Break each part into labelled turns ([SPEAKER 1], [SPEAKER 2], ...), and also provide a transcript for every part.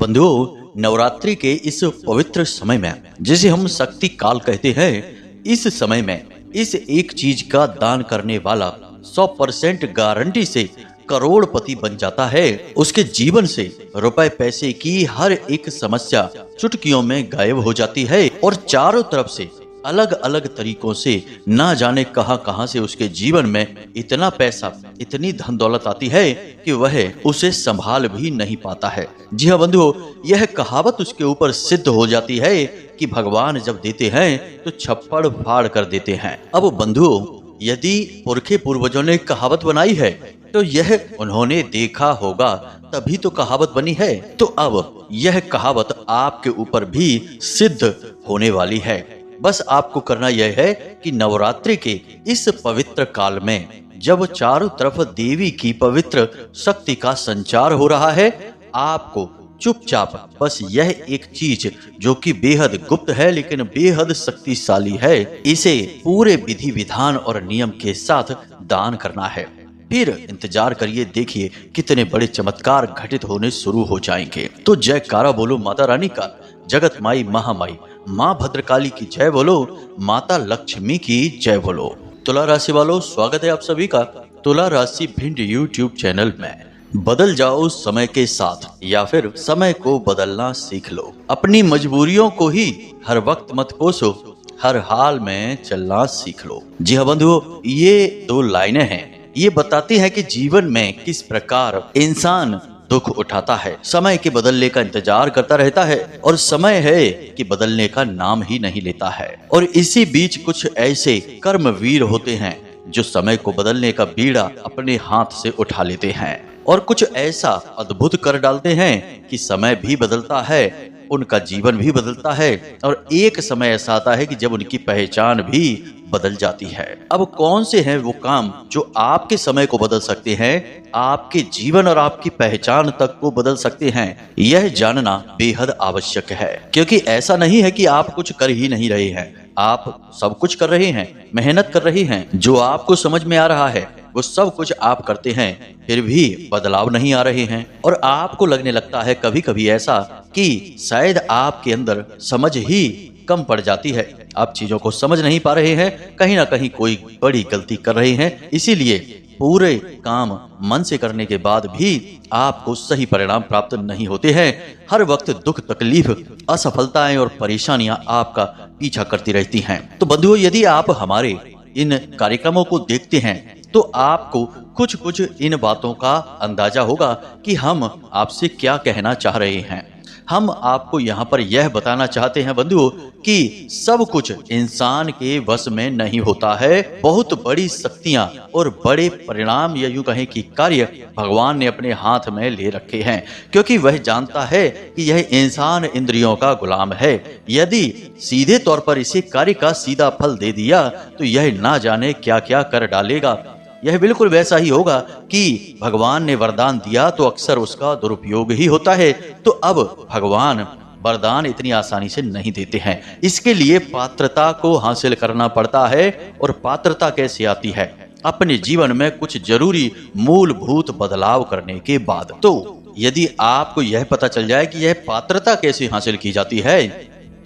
[SPEAKER 1] बंधुओं, नवरात्रि के इस पवित्र समय में, जिसे हम शक्ति काल कहते हैं, इस समय में इस एक चीज का दान करने वाला 100% गारंटी से करोड़पति बन जाता है। उसके जीवन से रुपए पैसे की हर एक समस्या चुटकियों में गायब हो जाती है और चारों तरफ से अलग अलग तरीकों से ना जाने कहां से उसके जीवन में इतना पैसा, इतनी धन दौलत आती है कि वह उसे संभाल भी नहीं पाता है। जी हाँ बंधुओं, यह कहावत उसके ऊपर सिद्ध हो जाती है कि भगवान जब देते हैं तो छप्पड़ फाड़ कर देते हैं। अब बंधुओं, यदि पुरखे पूर्वजों ने कहावत बनाई है तो यह उन्होंने देखा होगा, तभी तो कहावत बनी है। तो अब यह कहावत आपके ऊपर भी सिद्ध होने वाली है। बस आपको करना यह है कि नवरात्रि के इस पवित्र काल में, जब चारों तरफ देवी की पवित्र शक्ति का संचार हो रहा है, आपको चुपचाप बस यह एक चीज जो कि बेहद गुप्त है लेकिन बेहद शक्तिशाली है, इसे पूरे विधि विधान और नियम के साथ दान करना है। फिर इंतजार करिए, देखिए कितने बड़े चमत्कार घटित होने शुरू हो जाएंगे। तो जयकारा बोलो माता रानी का, जगत माई महामाई माँ भद्रकाली की जय बोलो, माता लक्ष्मी की जय बोलो। तुला राशि वालों, स्वागत है आप सभी का तुला राशि भिंड यूट्यूब चैनल में। बदल जाओ समय के साथ या फिर समय को बदलना सीख लो। अपनी मजबूरियों को ही हर वक्त मत कोसो, हर हाल में चलना सीख लो। जी हाँ बंधुओं, ये दो लाइनें हैं, ये बताती है कि जीवन में किस प्रकार इंसान दुख उठाता है, समय के बदलने का इंतजार करता रहता है और समय है कि बदलने का नाम ही नहीं लेता है। और इसी बीच कुछ ऐसे कर्मवीर होते हैं जो समय को बदलने का बीड़ा अपने हाथ से उठा लेते हैं और कुछ ऐसा अद्भुत कर डालते हैं कि समय भी बदलता है, उनका जीवन भी बदलता है और एक समय ऐसा आता है कि जब उनकी पहचान भी बदल जाती है। अब कौन से हैं वो काम जो आपके समय को बदल सकते हैं, आपके जीवन और आपकी पहचान तक को बदल सकते हैं, यह जानना बेहद आवश्यक है। क्योंकि ऐसा नहीं है कि आप कुछ कर ही नहीं रहे हैं, आप सब कुछ कर रहे हैं, मेहनत कर रहे हैं, जो आपको समझ में आ रहा है वो सब कुछ आप करते हैं, फिर भी बदलाव नहीं आ रहे हैं। और आपको लगने लगता है कभी कभी ऐसा कि शायद आपके अंदर समझ ही कम पड़ जाती है, आप चीजों को समझ नहीं पा रहे हैं, कहीं ना कहीं कोई बड़ी गलती कर रहे हैं, इसीलिए पूरे काम मन से करने के बाद भी आपको सही परिणाम प्राप्त नहीं होते हैं। हर वक्त दुख, तकलीफ, असफलताएं और परेशानियां आपका पीछा करती रहती हैं। तो बंधुओं, यदि आप हमारे इन कार्यक्रमों को देखते हैं तो आपको कुछ कुछ इन बातों का अंदाजा होगा कि हम आपसे क्या कहना चाह रहे हैं। हम आपको यहाँ पर यह बताना चाहते हैं बंधुओं कि सब कुछ इंसान के वश में नहीं होता है। बहुत बड़ी शक्तियां और बड़े परिणाम या यूं कहें कि कार्य भगवान ने अपने हाथ में ले रखे हैं, क्योंकि वह जानता है कि यह इंसान इंद्रियों का गुलाम है। यदि सीधे तौर पर इसे कार्य का सीधा फल दे दिया तो यह ना जाने क्या क्या कर डालेगा। यह बिल्कुल वैसा ही होगा कि भगवान ने वरदान दिया तो अक्सर उसका दुरुपयोग ही होता है। तो अब भगवान वरदान इतनी आसानी से नहीं देते हैं, इसके लिए पात्रता को हासिल करना पड़ता है। और पात्रता कैसे आती है? अपने जीवन में कुछ जरूरी मूलभूत बदलाव करने के बाद। तो यदि आपको यह पता चल जाए कि यह पात्रता कैसे हासिल की जाती है,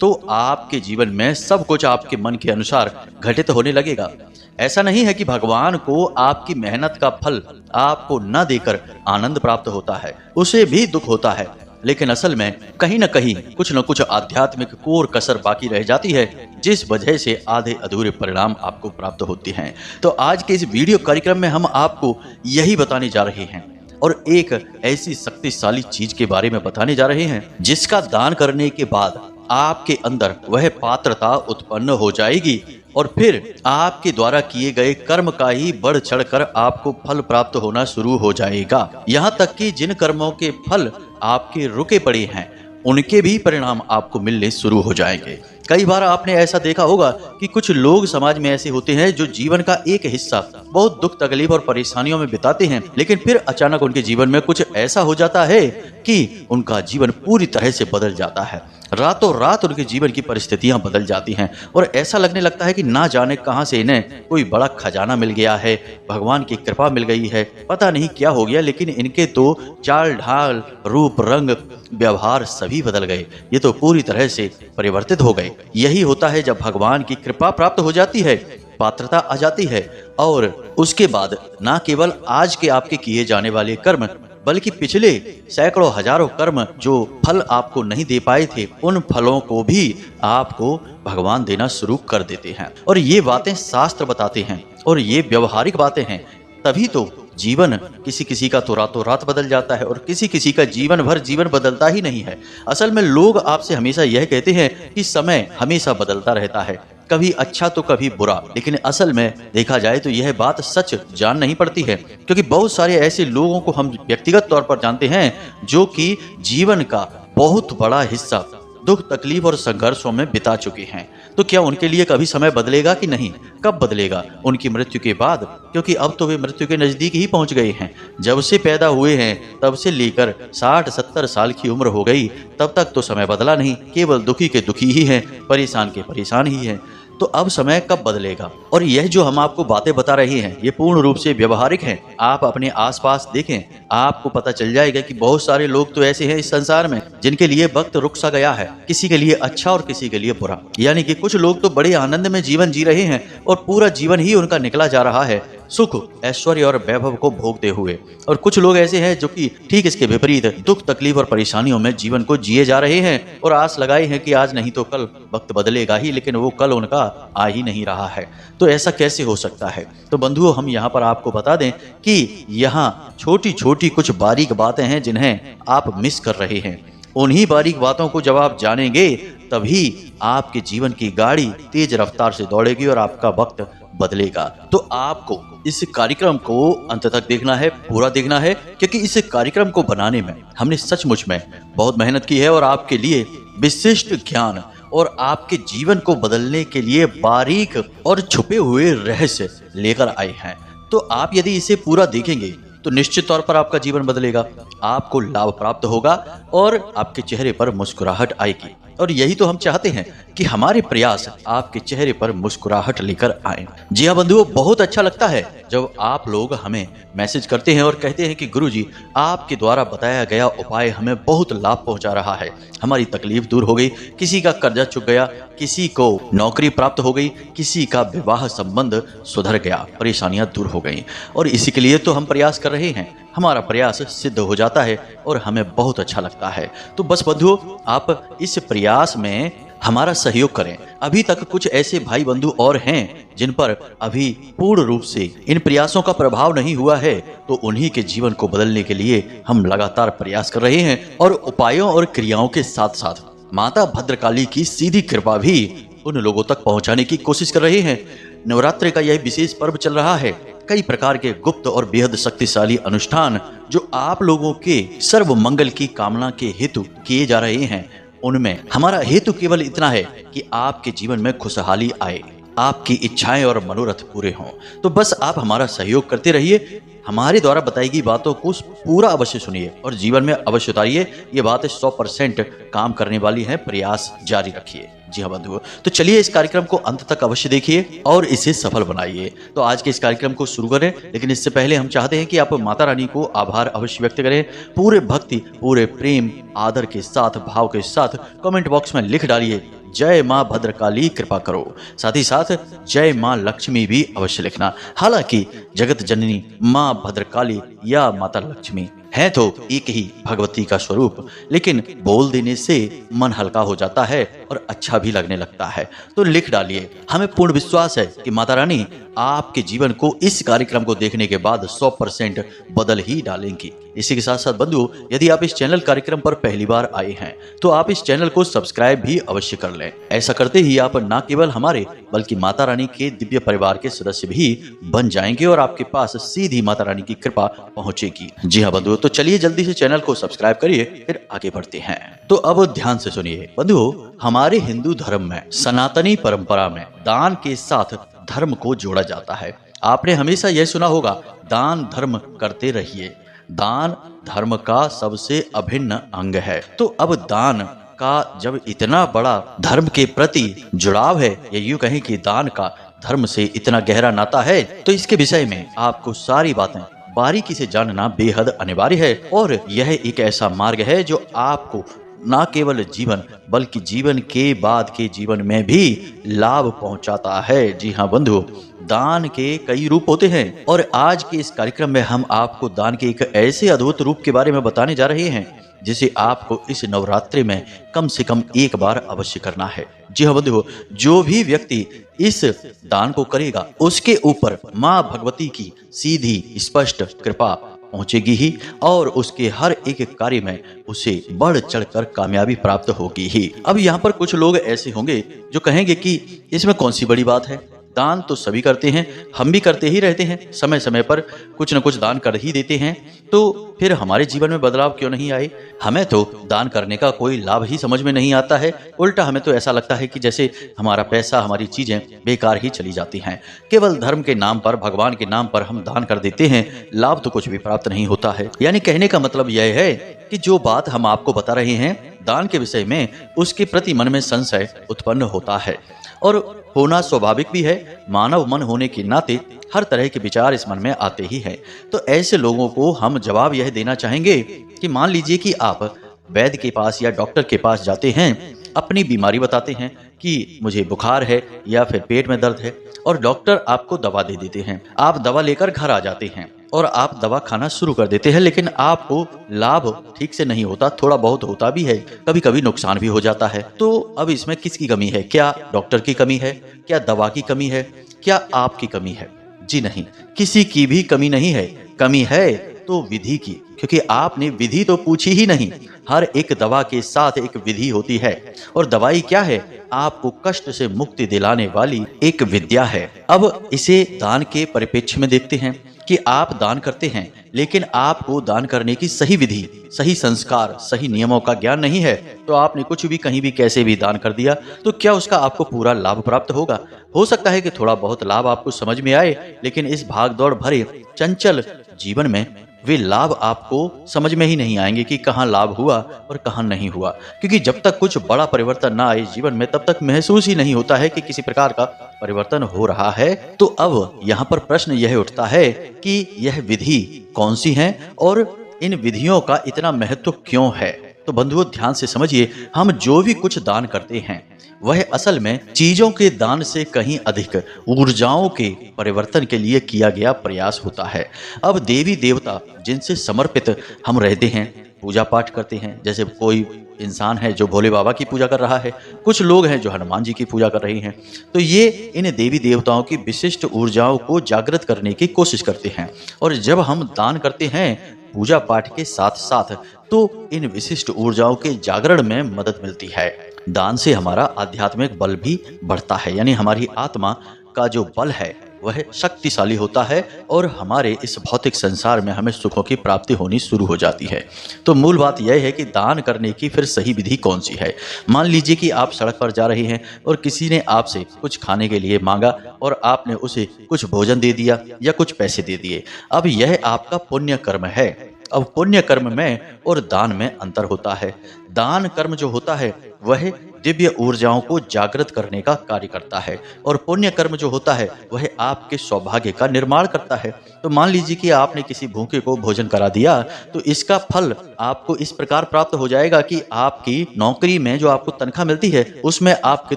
[SPEAKER 1] तो आपके जीवन में सब कुछ आपके मन के अनुसार घटित होने लगेगा। ऐसा नहीं है कि भगवान को आपकी मेहनत का फल आपको न देकर आनंद प्राप्त होता है, उसे भी दुख होता है, लेकिन असल में कहीं न कहीं कुछ न कुछ आध्यात्मिक कोर कसर बाकी रह जाती है, जिस वजह से आधे अधूरे परिणाम आपको प्राप्त होते हैं। तो आज के इस वीडियो कार्यक्रम में हम आपको यही बताने जा रहे हैं और एक ऐसी शक्तिशाली चीज के बारे में बताने जा रहे हैं जिसका दान करने के बाद आपके अंदर वह पात्रता उत्पन्न हो जाएगी और फिर आपके द्वारा किए गए कर्म का ही बढ़ चढ़कर आपको फल प्राप्त होना शुरू हो जाएगा। यहाँ तक कि जिन कर्मों के फल आपके रुके पड़े हैं उनके भी परिणाम आपको मिलने शुरू हो जाएंगे। कई बार आपने ऐसा देखा होगा कि कुछ लोग समाज में ऐसे होते हैं जो जीवन का एक हिस्सा बहुत दुख तकलीफ और परेशानियों में बिताते हैं, लेकिन फिर अचानक उनके जीवन में कुछ ऐसा हो जाता है कि उनका जीवन पूरी तरह से बदल जाता है। रातों रात उनके जीवन की परिस्थितियां बदल जाती हैं और ऐसा लगने लगता है कि ना जाने कहां से इन्हें कोई बड़ा खजाना मिल गया है, भगवान की कृपा मिल गई है, पता नहीं क्या हो गया, लेकिन इनके तो चाल ढाल, रूप रंग, व्यवहार सभी बदल गए। ये तो पूरी तरह से परिवर्तित हो गए। यही होता है जब भगवान की कृपा प्राप्त हो जाती है, पात्रता आ जाती है और उसके बाद ना केवल आज के आपके किए जाने वाले कर्म बल्कि पिछले सैकड़ों हजारों कर्म जो फल आपको नहीं दे पाए थे, उन फलों को भी आपको भगवान देना शुरू कर देते हैं। और ये बातें शास्त्र बताते हैं और ये व्यवहारिक बातें हैं। तभी तो जीवन किसी किसी का तो रातों रात बदल जाता है और किसी किसी का जीवन भर जीवन बदलता ही नहीं है। असल में लोग आपसे हमेशा यह कहते हैं कि समय हमेशा बदलता रहता है, कभी अच्छा तो कभी बुरा, लेकिन असल में देखा जाए तो यह बात सच जान नहीं पड़ती है, क्योंकि बहुत सारे ऐसे लोगों को हम व्यक्तिगत तौर पर जानते हैं जो कि जीवन का बहुत बड़ा हिस्सा दुख तकलीफ और संघर्षों में बिता चुके हैं। तो क्या उनके लिए कभी समय बदलेगा कि नहीं? कब बदलेगा? उनकी मृत्यु के बाद, क्योंकि अब तो वे मृत्यु के नजदीक ही पहुंच गए हैं। जब से पैदा हुए हैं तब से लेकर 60-70 साल की उम्र हो गई, तब तक तो समय बदला नहीं, केवल दुखी के दुखी ही हैं, परेशान के परेशान ही हैं। तो अब समय कब बदलेगा? और यह जो हम आपको बातें बता रहे हैं ये पूर्ण रूप से व्यवहारिक हैं। आप अपने आसपास देखें, आपको पता चल जाएगा कि बहुत सारे लोग तो ऐसे हैं इस संसार में जिनके लिए वक्त रुक सा गया है, किसी के लिए अच्छा और किसी के लिए बुरा। यानी कि कुछ लोग तो बड़े आनंद में जीवन जी रहे हैं और पूरा जीवन ही उनका निकला जा रहा है सुख, ऐश्वर्य और वैभव को भोगते हुए, और कुछ लोग ऐसे हैं जो कि ठीक इसके विपरीत दुख तकलीफ और परेशानियों में जीवन को जिए जा रहे हैं और आस लगाए हैं कि आज नहीं तो कल वक्त बदलेगा ही, लेकिन वो कल उनका आ ही नहीं रहा है। तो ऐसा कैसे हो सकता है? तो बंधुओं, हम यहाँ पर आपको बता दें कि यहाँ छोटी छोटी कुछ बारीक बातें हैं जिन्हें आप मिस कर रहे हैं। उन्हीं बारीक बातों को जब आप जानेंगे तभी आपके जीवन की गाड़ी तेज रफ्तार से दौड़ेगी और आपका वक्त बदलेगा। तो आपको इस कार्यक्रम को अंत तक देखना है, पूरा देखना है, क्योंकि इस कार्यक्रम को बनाने में हमने सचमुच में बहुत मेहनत की है और आपके लिए विशिष्ट ज्ञान और आपके जीवन को बदलने के लिए बारीक और छुपे हुए रहस्य लेकर आए हैं। तो आप यदि इसे पूरा देखेंगे तो निश्चित तौर पर आपका जीवन बदलेगा, आपको लाभ प्राप्त होगा और आपके चेहरे पर मुस्कुराहट आएगी। और यही तो हम चाहते हैं कि हमारे प्रयास आपके चेहरे पर मुस्कुराहट लेकर आए। जी हाँ बंधुओं, बहुत अच्छा लगता है जब आप लोग हमें मैसेज करते हैं और कहते हैं कि गुरुजी, आपके द्वारा बताया गया उपाय हमें बहुत लाभ पहुंचा रहा है, हमारी तकलीफ दूर हो गई, किसी का कर्जा चुक गया, किसी को नौकरी प्राप्त हो गई, किसी का विवाह संबंध सुधर गया, परेशानियां दूर हो गई। और इसी के लिए तो हम प्रयास कर रहे हैं, हमारा प्रयास सिद्ध हो जाता है और हमें बहुत अच्छा लगता है। तो बस बंधुओं, आप इस प्रयास में हमारा सहयोग करें। अभी तक कुछ ऐसे भाई बंधु और हैं जिन पर अभी पूर्ण रूप से इन प्रयासों का प्रभाव नहीं हुआ है, तो उन्हीं के जीवन को बदलने के लिए हम लगातार प्रयास कर रहे हैं और उपायों और क्रियाओं के साथ साथ माता भद्रकाली की सीधी कृपा भी उन लोगों तक पहुंचाने की कोशिश कर रहे हैं। नवरात्रि का यह विशेष पर्व चल रहा है, कई प्रकार के गुप्त और बेहद शक्तिशाली अनुष्ठान जो आप लोगों के सर्व मंगल की कामना के हेतु किए जा रहे हैं, उनमें हमारा हेतु केवल इतना है कि आपके जीवन में खुशहाली आए, आपकी इच्छाएं और मनोरथ पूरे हों। तो बस आप हमारा सहयोग करते रहिए, हमारे द्वारा बताई गई बातों को पूरा अवश्य सुनिए और जीवन में अवश्य उतारिए। ये बातें 100% काम करने वाली हैं, प्रयास जारी रखिए। जी हाँ बंधुओं, तो चलिए इस कार्यक्रम को अंत तक अवश्य देखिए और इसे सफल बनाइए। तो आज के इस कार्यक्रम को शुरू करें, लेकिन इससे पहले हम चाहते हैं कि आप माता रानी को आभार अवश्य व्यक्त करें। पूरे भक्ति, पूरे प्रेम, आदर के साथ, भाव के साथ कमेंट बॉक्स में लिख डालिए, जय माँ भद्रकाली कृपा करो। साथ ही साथ जय माँ लक्ष्मी भी अवश्य लिखना। हालांकि जगत जननी माँ भद्रकाली या माता लक्ष्मी है तो एक ही भगवती का स्वरूप, लेकिन बोल देने से मन हल्का हो जाता है और अच्छा भी लगने लगता है। तो लिख डालिए। हमें पूर्ण विश्वास है कि माता रानी आपके जीवन को इस कार्यक्रम को देखने के बाद 100% बदल ही डालेंगी। इसी के साथ साथ बंधुओं, यदि आप इस चैनल कार्यक्रम पर पहली बार आए हैं तो आप इस चैनल को सब्सक्राइब भी अवश्य कर लें। ऐसा करते ही आप न केवल हमारे बल्कि माता रानी के दिव्य परिवार के सदस्य भी बन जाएंगे और आपके पास सीधी माता रानी की कृपा पहुंचेगी। जी हाँ बंधुओं, तो चलिए जल्दी से चैनल को सब्सक्राइब करिए, फिर आगे बढ़ते हैं। तो अब ध्यान से सुनिए बंधुओं, हमारे हिंदू धर्म में सनातनी परंपरा में दान के साथ धर्म को जोड़ा जाता है। आपने हमेशा यह सुना होगा, दान धर्म करते रहिए। दान धर्म का सबसे अभिन्न अंग है। तो अब दान का जब इतना बड़ा धर्म के प्रति जुड़ाव है, या यूं कहें कि दान का धर्म से इतना गहरा नाता है, तो इसके विषय में आपको सारी बातें बारीकी से जानना बेहद अनिवार्य है। और यह एक ऐसा मार्ग है जो आपको न केवल जीवन बल्कि जीवन के बाद के जीवन में भी लाभ पहुंचाता है। जी हाँ बंधुओं, दान के कई रूप होते हैं और आज के इस कार्यक्रम में हम आपको दान के एक ऐसे अद्भुत रूप के बारे में बताने जा रहे हैं जिसे आपको इस नवरात्रि में कम से कम एक बार अवश्य करना है। जी हाँ बंधुओं, जो भी व्यक्ति इस दान को करेगा उसके ऊपर माँ भगवती की सीधी स्पष्ट कृपा पहुंचेगी ही और उसके हर एक कार्य में उसे बढ़ चढ़कर कामयाबी प्राप्त होगी ही। अब यहाँ पर कुछ लोग ऐसे होंगे जो कहेंगे कि इसमें कौन सी बड़ी बात है, दान तो सभी करते हैं, हम भी करते ही रहते हैं, समय समय पर कुछ न कुछ दान कर ही देते हैं, तो फिर हमारे जीवन में बदलाव क्यों नहीं आए? हमें तो दान करने का कोई लाभ ही समझ में नहीं आता है। उल्टा हमें तो ऐसा लगता है कि जैसे हमारा पैसा, हमारी चीजें बेकार ही चली जाती हैं। केवल धर्म के नाम पर, भगवान के नाम पर हम दान कर देते हैं, लाभ तो कुछ भी प्राप्त नहीं होता है। यानी कहने का मतलब यह है कि जो बात हम आपको बता रहे हैं दान के विषय में, उसके प्रति मन में संशय उत्पन्न होता है और होना स्वाभाविक भी है। मानव मन होने के नाते हर तरह के विचार इस मन में आते ही हैं। तो ऐसे लोगों को हम जवाब यह देना चाहेंगे कि मान लीजिए कि आप वैद्य के पास या डॉक्टर के पास जाते हैं, अपनी बीमारी बताते हैं कि मुझे बुखार है या फिर पेट में दर्द है, और डॉक्टर आपको दवा दे देते हैं। आप दवा लेकर घर आ जाते हैं और आप दवा खाना शुरू कर देते हैं, लेकिन आपको लाभ ठीक से नहीं होता, थोड़ा बहुत होता भी है, कभी कभी नुकसान भी हो जाता है। तो अब इसमें किसकी कमी है? क्या डॉक्टर की कमी है? क्या दवा की कमी है? क्या आपकी कमी है? जी नहीं, किसी की भी कमी नहीं है। कमी है तो विधि की, क्योंकि आपने विधि तो पूछी ही नहीं। हर एक दवा के साथ एक विधि होती है और दवाई क्या है? आपको कष्ट से मुक्ति दिलाने वाली एक विद्या है। अब इसे दान के परिप्रेक्ष्य में देखते हैं कि आप दान करते हैं, लेकिन आपको दान करने की सही विधि, सही संस्कार, सही नियमों का ज्ञान नहीं है, तो आपने कुछ भी कहीं भी कैसे भी दान कर दिया, तो क्या उसका आपको पूरा लाभ प्राप्त होगा? हो सकता है कि थोड़ा बहुत लाभ आपको समझ में आए, लेकिन इस भागदौड़ भरे चंचल जीवन में वे लाभ आपको समझ में ही नहीं आएंगे कि कहाँ लाभ हुआ और कहाँ नहीं हुआ। क्योंकि जब तक कुछ बड़ा परिवर्तन ना आए जीवन में, तब तक महसूस ही नहीं होता है कि किसी प्रकार का परिवर्तन हो रहा है। तो अब यहाँ पर प्रश्न यह उठता है कि यह विधि कौन सी है और इन विधियों का इतना महत्व क्यों है? तो बंधुओं ध्यान से समझिए, हम जो भी कुछ दान करते हैं वह असल में चीजों के दान से कहीं अधिक ऊर्जाओं के परिवर्तन के लिए किया गया प्रयास होता है। अब देवी देवता जिनसे समर्पित हम रहते हैं, पूजा पाठ करते हैं, जैसे कोई इंसान है जो भोले बाबा की पूजा कर रहा है, कुछ लोग हैं जो हनुमान जी की पूजा कर रही हैं, तो ये इन देवी देवताओं की विशिष्ट ऊर्जाओं को जागृत करने की कोशिश करते हैं। और जब हम दान करते हैं पूजा पाठ के साथ साथ, तो इन विशिष्ट ऊर्जाओं के जागरण में मदद मिलती है। दान से हमारा आध्यात्मिक बल भी बढ़ता है, यानी हमारी आत्मा का जो बल है वह शक्तिशाली होता है और हमारे इस भौतिक संसार में हमें सुखों की प्राप्ति होनी शुरू हो जाती है। तो मूल बात यह है कि दान करने की फिर सही विधि कौन सी है। मान लीजिए कि आप सड़क पर जा रहे हैं और किसी ने आपसे कुछ खाने के लिए मांगा और आपने उसे कुछ भोजन दे दिया या कुछ पैसे दे दिए। अब यह आपका पुण्य कर्म है। अब पुण्य कर्म में और दान में अंतर होता है। दान कर्म जो होता है वह दिव्य ऊर्जाओं को जागृत करने का कार्य करता है और पुण्य कर्म जो होता है वह आपके सौभाग्य का निर्माण करता है। तो मान लीजिए कि आपने किसी भूखे को भोजन करा दिया, तो इसका फल आपको इस प्रकार प्राप्त हो जाएगा कि आपकी नौकरी में जो आपको तनख्वाह मिलती है उसमें आपकी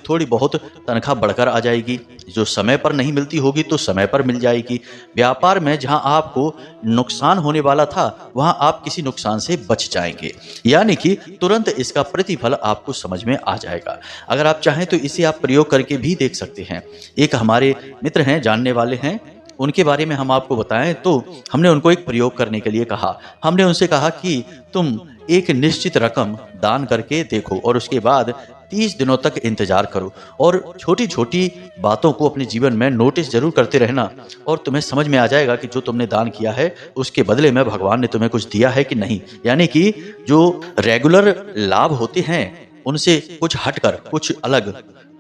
[SPEAKER 1] थोड़ी बहुत तनख्वाह बढ़कर आ जाएगी। जो समय पर नहीं मिलती होगी तो समय पर मिल जाएगी। व्यापार में जहां आपको नुकसान होने वाला था वहां आप किसी नुकसान से बच जाएंगे, यानी कि तुरंत इसका प्रतिफल आपको समझ में आ जाएगा। अगर आप चाहें तो इसे आप प्रयोग करके भी देख सकते हैं। एक हमारे मित्र हैं, जानने वाले हैं, उनके बारे में हम आपको बताएं तो हमने उनको एक प्रयोग करने के लिए कहा। हमने उनसे कहा कि तुम एक निश्चित रकम दान करके देखो और उसके बाद 30 दिनों तक इंतजार करो और छोटी छोटी बातों को अपने जीवन में नोटिस जरूर करते रहना, और तुम्हें समझ में आ जाएगा कि जो तुमने दान किया है उसके बदले में भगवान ने तुम्हें कुछ दिया है कि नहीं। यानी कि जो रेगुलर लाभ होते हैं उनसे कुछ हटकर कुछ अलग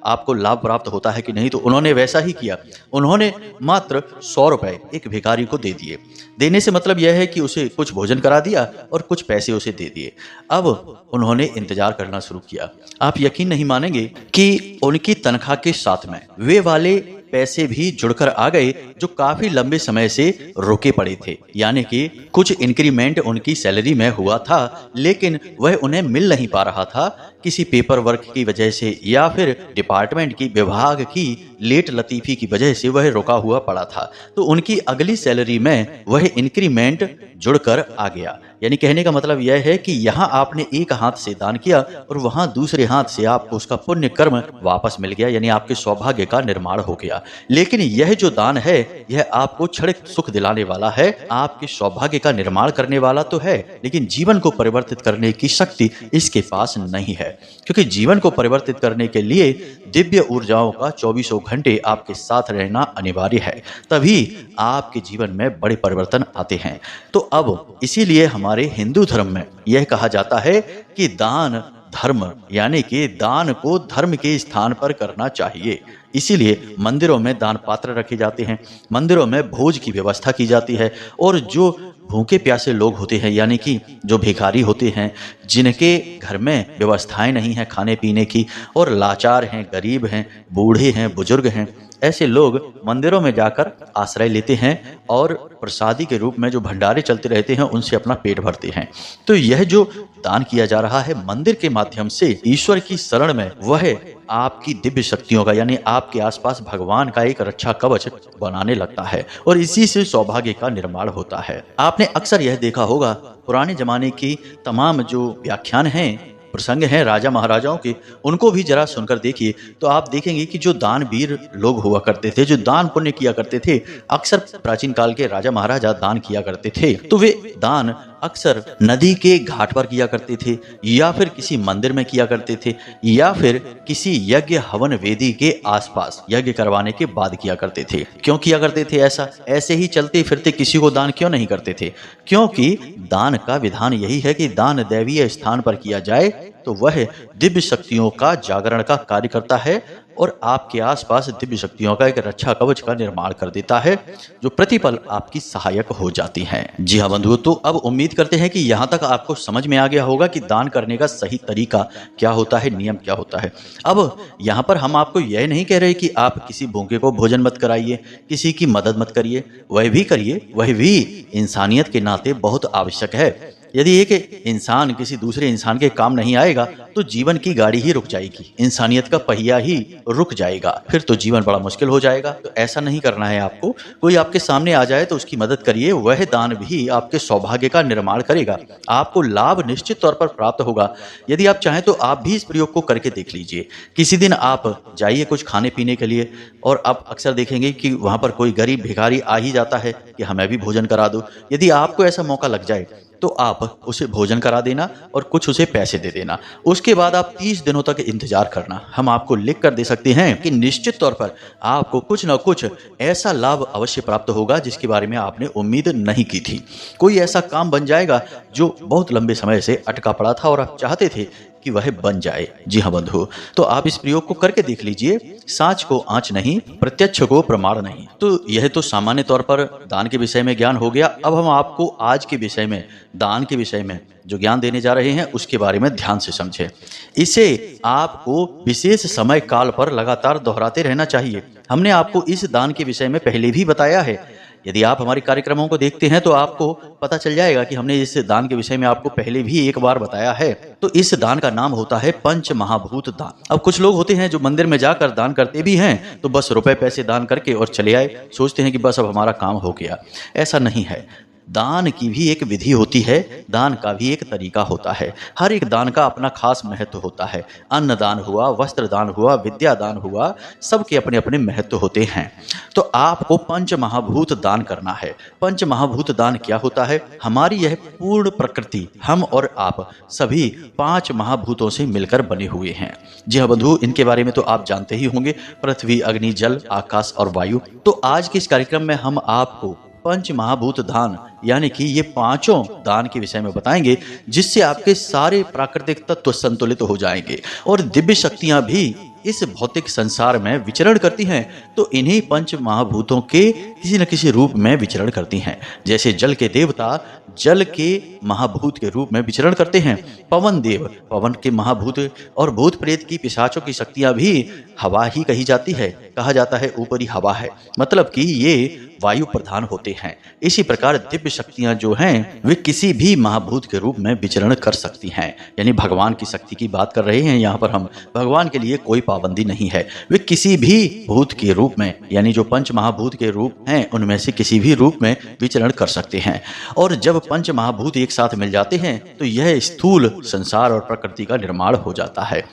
[SPEAKER 1] आपको लाभ प्राप्त होता है कि नहीं। तो उन्होंने वैसा ही किया। उन्होंने मात्र 100 रुपए एक भिखारी को दे दिए। देने से मतलब यह है कि उसे कुछ भोजन करा दिया और कुछ पैसे उसे दे दिए। अब उन्होंने इंतजार करना शुरू किया। आप यकीन नहीं मानेंगे कि उनकी तनख्वाह के साथ में वे वाले पैसे भी जुड़कर आ गए जो काफी लंबे समय से रुके पड़े थे। यानी कि कुछ इंक्रीमेंट उनकी सैलरी में हुआ था, लेकिन वह उन्हें मिल नहीं पा रहा था किसी पेपर वर्क की वजह से या फिर डिपार्टमेंट की विभाग की लेट लतीफी की वजह से वह रुका हुआ पड़ा था। तो उनकी अगली सैलरी में वह इंक्रीमेंट जुड़कर आ गया। यानी कहने का मतलब यह है कि यहाँ आपने एक हाथ से दान किया और वहां दूसरे हाथ से आपको उसका पुण्य कर्म वापस मिल गया, यानी आपके सौभाग्य का निर्माण हो गया। लेकिन यह जो दान है यह आपको क्षणिक सुख दिलाने वाला है, आपके सौभाग्य का निर्माण करने वाला तो है, लेकिन जीवन को परिवर्तित करने की शक्ति इसके पास नहीं है। क्योंकि जीवन को परिवर्तित करने के लिए दिव्य ऊर्जाओं का 24 घंटे आपके साथ रहना अनिवार्य है, तभी आपके जीवन में बड़े परिवर्तन आते हैं। तो अब इसीलिए हमारे हिंदू धर्म में यह कहा जाता है कि दान धर्म, यानी कि दान को धर्म के स्थान पर करना चाहिए। इसीलिए मंदिरों में दान पात्र रखे जाते हैं, मंदिरों में भोज की व्यवस्था की जाती है, और जो भूखे प्यासे लोग होते हैं यानी कि जो भिखारी होते हैं, जिनके घर में व्यवस्थाएं नहीं हैं खाने पीने की, और लाचार हैं, गरीब हैं, बूढ़े हैं, बुजुर्ग हैं, ऐसे लोग मंदिरों में जाकर आश्रय लेते हैं और प्रसादी के रूप में जो भंडारे चलते रहते हैं उनसे अपना पेट भरते हैं। तो यह जो दान किया जा रहा है मंदिर के माध्यम से ईश्वर की शरण में, वह आपकी दिव्य शक्तियों का, यानी आपके आसपास भगवान का एक रक्षा कवच बनाने लगता है, और इसी से सौभाग्य का निर्माण होता है। आपने अक्सर यह देखा होगा, पुराने जमाने की तमाम जो व्याख्यान हैं, प्रसंग हैं राजा महाराजाओं के, उनको भी जरा सुनकर देखिए तो आप देखेंगे कि जो दानवीर लोग हुआ करते थे, जो दान पुण्य किया करते थे, अक्सर प्राचीन काल के राजा महाराजा दान किया करते थे। तो वे दान अक्सर नदी के घाट पर किया करते थे, या फिर किसी मंदिर में किया करते थे, या फिर किसी यज्ञ हवन वेदी के आसपास यज्ञ करवाने के बाद किया करते थे। क्यों किया करते थे ऐसा? ऐसे ही चलते फिरते किसी को दान क्यों नहीं करते थे? क्योंकि दान का विधान यही है कि दान दैवीय स्थान पर किया जाए तो वह दिव्य शक्तियों का जागरण का कार्य करता है और आपके आसपास दिव्य शक्तियों का एक रक्षा कवच का निर्माण कर देता है, जो प्रतिपल आपकी सहायक हो जाती हैं। जी हाँ बंधुओं, तो अब उम्मीद करते हैं कि यहाँ तक आपको समझ में आ गया होगा कि दान करने का सही तरीका क्या होता है, नियम क्या होता है। अब यहाँ पर हम आपको यह नहीं कह रहे कि आप किसी भूखे को भोजन मत कराइए, किसी की मदद मत करिए, वह भी करिए, वह भी इंसानियत के नाते बहुत आवश्यक है। यदि एक इंसान किसी दूसरे इंसान के काम नहीं आएगा तो जीवन की गाड़ी ही रुक जाएगी, इंसानियत का पहिया ही रुक जाएगा, फिर तो जीवन बड़ा मुश्किल हो जाएगा। तो ऐसा नहीं करना है आपको। कोई आपके सामने आ जाए तो उसकी मदद करिए, वह दान भी आपके सौभाग्य का निर्माण करेगा, आपको लाभ निश्चित तौर पर प्राप्त होगा। यदि आप चाहें तो आप भी इस प्रयोग को करके देख लीजिए। किसी दिन आप जाइए कुछ खाने पीने के लिए, और आप अक्सर देखेंगे कि वहां पर कोई गरीब भिखारी आ ही जाता है कि हमें भी भोजन करा दो। यदि आपको ऐसा मौका लग जाए तो आप उसे भोजन करा देना और कुछ उसे पैसे दे देना। उसके बाद आप 30 दिनों तक इंतजार करना। हम आपको लिख कर दे सकते हैं कि निश्चित तौर पर आपको कुछ न कुछ ऐसा लाभ अवश्य प्राप्त होगा जिसके बारे में आपने उम्मीद नहीं की थी। कोई ऐसा काम बन जाएगा जो बहुत लंबे समय से अटका पड़ा था और आप चाहते थे कि वह बन जाए। जी हाँ बंधु, तो आप इस प्रयोग को करके देख लीजिए। साँच को आँच नहीं, प्रत्यक्ष को प्रमाण नहीं। तो यह तो सामान्य तौर पर दान के विषय में ज्ञान हो गया। अब हम आपको आज के विषय में, दान के विषय में जो ज्ञान देने जा रहे हैं उसके बारे में ध्यान से समझें। इसे आपको विशेष समय काल पर लगातार दोहराते रहना चाहिए। हमने आपको इस दान के विषय में पहले भी बताया है। यदि आप हमारे कार्यक्रमों को देखते हैं तो आपको पता चल जाएगा कि हमने इस दान के विषय में आपको पहले भी एक बार बताया है। तो इस दान का नाम होता है पंच महाभूत दान। अब कुछ लोग होते हैं जो मंदिर में जाकर दान करते भी हैं तो बस रुपए पैसे दान करके और चले आए, सोचते हैं कि बस अब हमारा काम हो गया। ऐसा नहीं है। दान की भी एक विधि होती है, दान का भी एक तरीका होता है। हर एक दान का अपना खास महत्व होता है। अन्न दान हुआ, वस्त्र दान हुआ, विद्या दान हुआ, सबके अपने अपने महत्व होते हैं। तो आपको पंच महाभूत दान करना है। पंच महाभूत दान क्या होता है? हमारी यह पूर्ण प्रकृति, हम और आप सभी 5 महाभूतों से मिलकर बने हुए हैं। जी हाँ बंधु, इनके बारे में तो आप जानते ही होंगे, पृथ्वी, अग्नि, जल, आकाश और वायु। तो आज के इस कार्यक्रम में हम आपको पंच महाभूत दान यानी कि ये पांचों दान के विषय में बताएंगे, जिससे आपके सारे प्राकृतिक तत्व संतुलित हो जाएंगे और दिव्य शक्तियां भी इस भौतिक संसार में विचरण करती हैं। तो इन्हीं पंच महाभूतों के किसी न किसी रूप में विचरण करती हैं। जैसे जल के देवता जल के महाभूत के रूप में विचरण करते हैं, पवन देव पवन के महाभूत, और भूत प्रेत की पिशाचों की शक्तियां भी हवा ही कही जाती है। कहा जाता है ऊपरी हवा है, मतलब कि ये वायु प्रधान होते हैं। इसी प्रकार दिव्य शक्तियां जो हैं वे किसी भी महाभूत के रूप में विचरण कर सकती हैं। यानी भगवान की शक्ति की बात कर रहे हैं यहाँ पर हम। भगवान के लिए कोई पाबंदी नहीं है, वे किसी भी भूत के रूप में, यानी जो पंच महाभूत के रूप हैं उनमें से किसी भी रूप में विचरण कर सकते हैं। और जब पंच महाभूत एक साथ मिल जाते हैं तो यह स्थूल संसार और प्रकृति का निर्माण हो जाता है।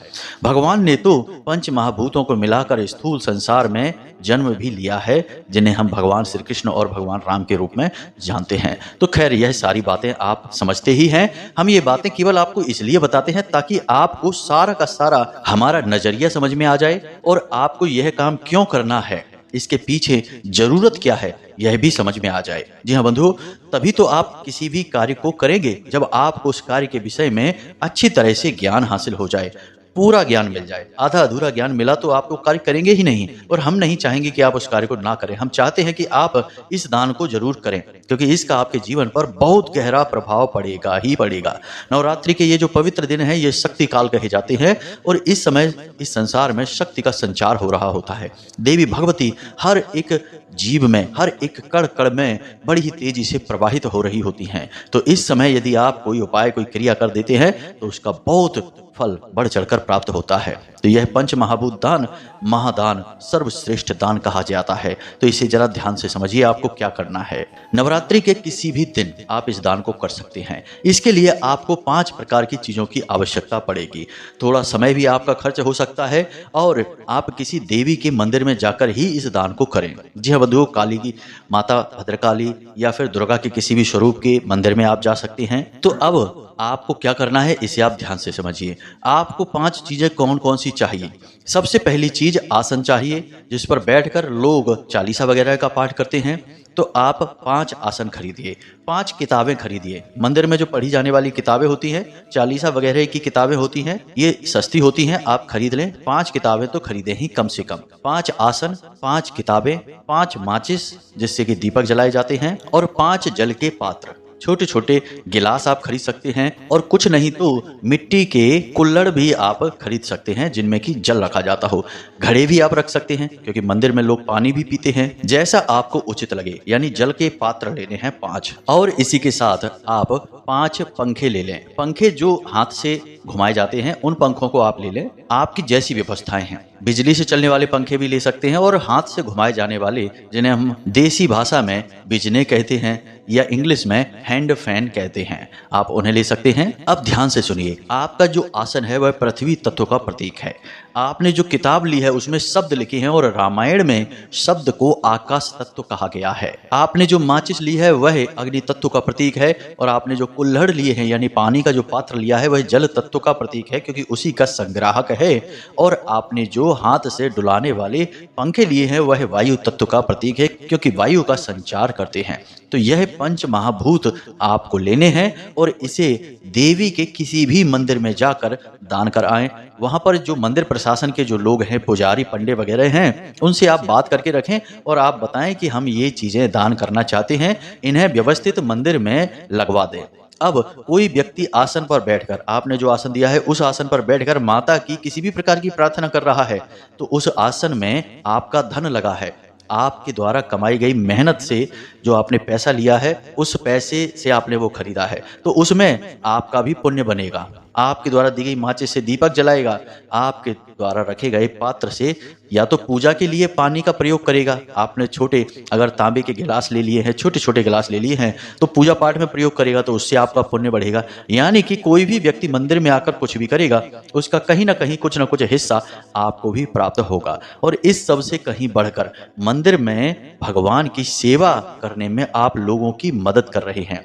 [SPEAKER 1] भगवान ने तो पंच महाभूतों को मिलाकर स्थूल संसार में जन्म भी लिया है, जिन्हें हम भगवान श्री कृष्ण और भगवान राम के रूप में जानते हैं। तो खैर, यह सारी बातें आप समझते ही हैं। हम ये बातें केवल आपको इसलिए बताते हैं ताकि आपको सारा का सारा हमारा नजरिया समझ में आ जाए और आपको यह काम क्यों करना है, इसके पीछे जरूरत क्या है, यह भी समझ में आ जाए। जी हाँ बंधु, तभी तो आप किसी भी कार्य को करेंगे जब आपको उस कार्य के विषय में अच्छी तरह से ज्ञान हासिल हो जाए, पूरा ज्ञान मिल जाए। आधा अधूरा ज्ञान मिला तो आप वो कार्य करेंगे ही नहीं, और हम नहीं चाहेंगे कि आप उस कार्य को ना करें। हम चाहते हैं कि आप इस दान को जरूर करें, क्योंकि इसका आपके जीवन पर बहुत गहरा प्रभाव पड़ेगा ही पड़ेगा। नवरात्रि के ये जो पवित्र दिन है, ये शक्ति काल कहे जाते हैं, और इस समय इस संसार में शक्ति का संचार हो रहा होता है। देवी भगवती हर एक जीव में, हर एक कण कण में बड़ी ही तेजी से प्रवाहित हो रही होती हैं। तो इस समय यदि आप कोई उपाय, कोई क्रिया कर देते हैं तो उसका बहुत फल बढ़ चढ़कर प्राप्त होता है। तो यह पंच महाभूत दान महादान, सर्वश्रेष्ठ दान कहा जाता है। तो इसे जरा ध्यान से समझिए, आपको क्या करना है। नवरात्रि के किसी भी दिन आप इस दान को कर सकते हैं। इसके लिए आपको 5 प्रकार की चीजों की आवश्यकता पड़ेगी। थोड़ा समय भी आपका खर्च हो सकता है, और आप किसी देवी के मंदिर में जाकर ही इस दान को करें। जी हाँ बंधुओं, काली की माता भद्रकाली या फिर दुर्गा के किसी भी स्वरूप के मंदिर में आप जा सकते हैं। तो अब आपको क्या करना है, इसे आप ध्यान से समझिए। आपको 5 चीजें कौन कौन सी चाहिए। सबसे पहली चीज आसन चाहिए, जिस पर बैठकर लोग चालीसा वगैरह का पाठ करते हैं। तो आप 5 आसन खरीदिए, 5 किताबें खरीदिए। मंदिर में जो पढ़ी जाने वाली किताबें होती हैं, चालीसा वगैरह की किताबें होती हैं, ये सस्ती होती हैं, आप खरीद लें। 5 किताबें तो खरीदें ही कम से कम। 5 आसन, 5 किताबें, 5 माचिस जिससे कि दीपक जलाए जाते हैं, और 5 जल के पात्र। छोटे छोटे गिलास आप खरीद सकते हैं, और कुछ नहीं तो मिट्टी के कुल्हड़ भी आप खरीद सकते हैं जिनमें कि जल रखा जाता हो। घड़े भी आप रख सकते हैं, क्योंकि मंदिर में लोग पानी भी पीते हैं। जैसा आपको उचित लगे, यानी जल के पात्र लेने हैं 5। और इसी के साथ आप 5 पंखे ले लें। पंखे जो हाथ से घुमाए जाते हैं, उन पंखों को आप ले लें। आपकी जैसी व्यवस्थाएं हैं, बिजली से चलने वाले पंखे भी ले सकते हैं, और हाथ से घुमाए जाने वाले, जिन्हें हम देसी भाषा में बिजने कहते हैं या इंग्लिश में हैंड फैन कहते हैं, आप उन्हें ले सकते हैं। अब ध्यान से सुनिए, आपका जो आसन है वह पृथ्वी तत्व का प्रतीक है। आपने जो किताब ली है उसमें शब्द लिखे हैं, और रामायण में शब्द को आकाश तत्व कहा गया है। आपने जो माचिस ली है वह अग्नि तत्व का प्रतीक है, और आपने जो कुल्हड़ लिए हैं यानी पानी का जो पात्र लिया है वह जल तत्व का प्रतीक है, क्योंकि उसी का संग्राहक है। और आपने जो हाथ से डुलाने वाले पंखे लिए हैं वह वायु तत्व का प्रतीक है, क्योंकि वायु का संचार करते हैं। तो यह पंच महाभूत आपको लेने हैं, और इसे देवी के किसी भी मंदिर में जाकर दान कर आएं। वहां पर जो मंदिर प्रशासन के जो लोग हैं, पुजारी पंडे वगैरह हैं, उनसे आप बात करके रखें, और आप बताएं कि हम ये चीजें दान करना चाहते हैं, इन्हें व्यवस्थित मंदिर में लगवा दें। अब कोई व्यक्ति आसन पर बैठकर, आपने जो आसन दिया है उस आसन पर बैठकर माता की किसी भी प्रकार की प्रार्थना कर रहा है, तो उस आसन में आपका धन लगा है। आपके द्वारा कमाई गई मेहनत से जो आपने पैसा लिया है, उस पैसे से आपने वो खरीदा है, तो उसमें आपका भी पुण्य बनेगा। आपके द्वारा दी गई माचिस से दीपक जलाएगा, आपके द्वारा रखे गए पात्र से या तो पूजा के लिए पानी का प्रयोग करेगा। आपने छोटे अगर तांबे के गिलास ले लिए हैं, छोटे छोटे गिलास ले लिए हैं, तो पूजा पाठ में प्रयोग करेगा, तो उससे आपका पुण्य बढ़ेगा। यानी कि कोई भी व्यक्ति मंदिर में आकर कुछ भी करेगा, उसका कहीं ना कहीं कुछ ना कुछ हिस्सा आपको भी प्राप्त होगा। और इस सब से कहीं बढ़कर मंदिर में भगवान की सेवा करने में आप लोगों की मदद कर रहे हैं,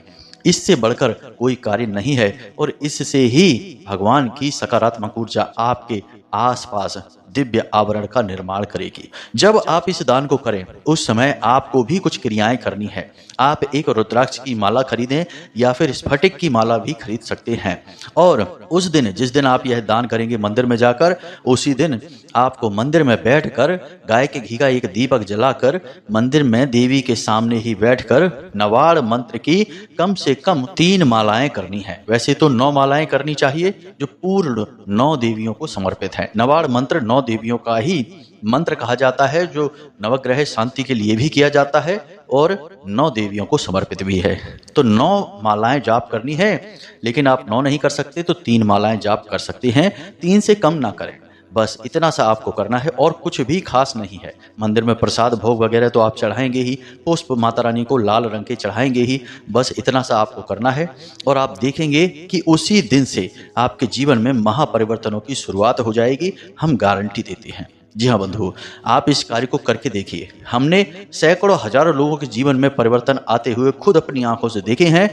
[SPEAKER 1] इससे बढ़कर कोई कार्य नहीं है। और इससे ही भगवान की सकारात्मक ऊर्जा आपके आसपास दिव्य आवरण का निर्माण करेगी। जब आप इस दान को करें उस समय आपको भी कुछ क्रियाएं करनी है। आप एक रुद्राक्ष की माला खरीदें या फिर स्फटिक की माला भी खरीद सकते हैं। और उस दिन जिस दिन आप यह दान करेंगे मंदिर में जाकर, उसी दिन आपको मंदिर में बैठकर गाय के घी का एक दीपक जलाकर मंदिर में देवी के सामने ही बैठकर नवाड़ मंत्र की कम से कम 3 मालाएं करनी है। वैसे तो 9 मालाएं करनी चाहिए जो पूर्ण 9 देवियों को समर्पित है। नवाड़ मंत्र 9 देवियों का ही मंत्र कहा जाता है, जो नवग्रह शांति के लिए भी किया जाता है और 9 देवियों को समर्पित भी है। तो 9 मालाएं जाप करनी है, लेकिन आप 9 नहीं कर सकते तो 3 मालाएं जाप कर सकते हैं, 3 से कम ना करें। बस इतना सा आपको करना है और कुछ भी खास नहीं है। मंदिर में प्रसाद भोग वगैरह तो आप चढ़ाएंगे ही, पुष्प माता रानी को लाल रंग के चढ़ाएंगे ही, बस इतना सा आपको करना है। और आप देखेंगे कि उसी दिन से आपके जीवन में महापरिवर्तनों की शुरुआत हो जाएगी, हम गारंटी देते हैं। जी हाँ बंधु, आप इस कार्य को करके देखिए। हमने सैकड़ों हजारों लोगों के जीवन में परिवर्तन आते हुए खुद अपनी आंखों से देखे हैं,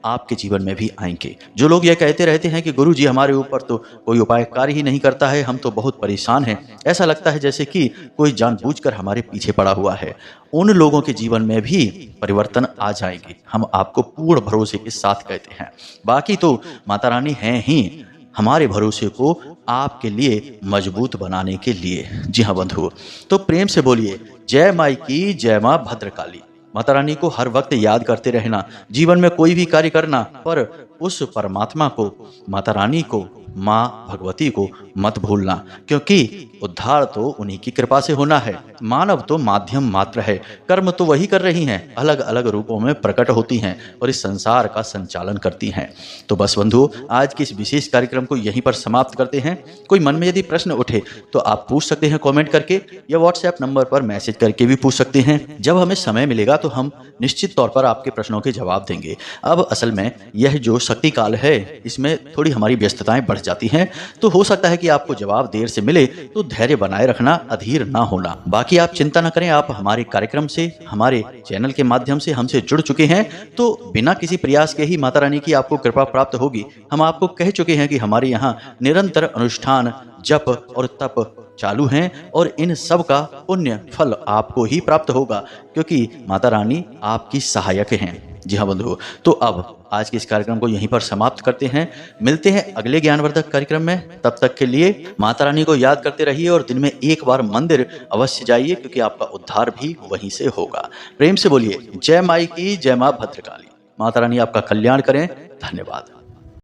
[SPEAKER 1] आपके जीवन में भी आएंगे। जो लोग ये कहते रहते हैं कि गुरु जी हमारे ऊपर तो कोई उपाय कार्य ही नहीं करता है, हम तो बहुत परेशान हैं, ऐसा लगता है जैसे कि कोई जानबूझकर हमारे पीछे पड़ा हुआ है, उन लोगों के जीवन में भी परिवर्तन आ जाएंगे, हम आपको पूर्ण भरोसे के साथ कहते हैं। बाकी तो माता रानी हैं ही हमारे भरोसे को आपके लिए मजबूत बनाने के लिए। जी हाँ बंधु, तो प्रेम से बोलिए जय माई की जय माँ भद्रकाली। माता रानी को हर वक्त याद करते रहना, जीवन में कोई भी कार्य करना, पर उस परमात्मा को, माता रानी को, माँ भगवती को मत भूलना, क्योंकि उद्धार तो उन्हीं की कृपा से होना है। मानव तो माध्यम मात्र है, कर्म तो वही कर रही हैं, अलग अलग रूपों में प्रकट होती हैं और इस संसार का संचालन करती हैं। तो बस बंधु, आज के इस विशेष कार्यक्रम को यहीं पर समाप्त करते हैं। कोई मन में यदि प्रश्न उठे तो आप पूछ सकते हैं कमेंट करके, या व्हाट्सएप नंबर पर मैसेज करके भी पूछ सकते हैं। जब हमें समय मिलेगा तो हम निश्चित तौर पर आपके प्रश्नों के जवाब देंगे। अब असल में यह जो शक्ति काल है, इसमें थोड़ी हमारी व्यस्तताएं बढ़ जाती हैं, तो हो सकता है कि आपको जवाब देर से मिले, तो धैर्य बनाए रखना, अधीर ना होना। बाकी आप चिंता न करें, आप हमारे कार्यक्रम से, हमारे चैनल के माध्यम से हमसे जुड़ चुके हैं, तो बिना किसी प्रयास के ही माता रानी की आपको कृपा प्राप्त होगी। हम आपको कह चुके हैं कि हमारे यहाँ निरंतर अनुष्ठान, जप और तप चालू हैं और इन सब का पुण्य फल आपको ही प्राप्त होगा, क्योंकि माता रानी आपकी सहायक हैं। जी हाँ बंधु, तो अब आज के इस कार्यक्रम को यहीं पर समाप्त करते हैं। मिलते हैं अगले ज्ञानवर्धक कार्यक्रम में। तब तक के लिए माता रानी को याद करते रहिए और दिन में एक बार मंदिर अवश्य जाइए, क्योंकि आपका उद्धार भी वहीं से होगा। प्रेम से बोलिए जय माई की जय माँ भद्रकाली। माता रानी आपका कल्याण करें। धन्यवाद।